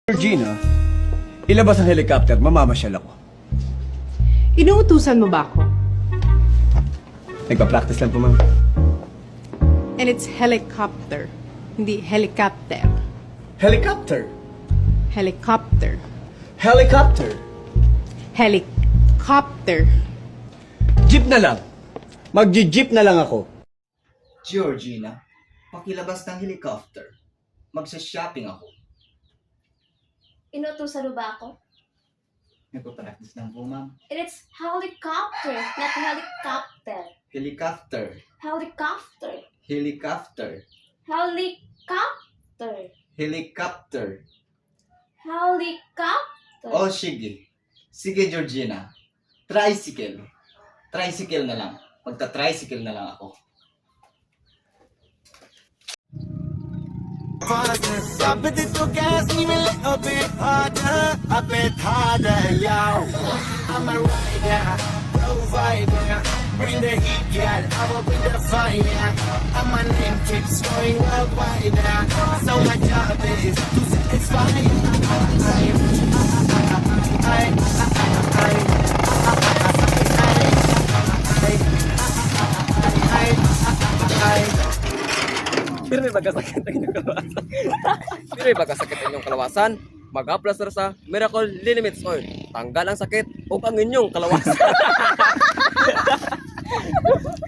Georgina, ilabas ang helicopter, mamamasyal ako. Inuutusan mo ba ako? Nagpa-practice lang po, ma'am. And it's helicopter, hindi helicopter. Helicopter! Helicopter. Helicopter! Helicopter. Jeep na lang. Magji-jeep na lang ako. Georgina, pakilabas ng helicopter. Magsa-shopping ako. Inutusan mo ba ako? Nagpa-practice lang po, ma'am. And it's helicopter, not helicopter. Helicopter. Helicopter. Helicopter. Helicopter. Helicopter. Helicopter. Oh, sige. Sige, Georgina. Tricycle. Tricycle na lang. Magta-tricycle na lang ako. Drop it to gas, even a little bit harder, yo. I'm a rider, provider. Bring the heat, girl, I will bring the fire. And my name keeps going worldwide. So my job is to satisfy. Pero may magkasakit ang inyong kalawasan. Pero may magkasakit ang inyong kalawasan. Mag-apply sa Miracle Linimits Oil. Tanggal ang sakit o ang inyong kalawasan.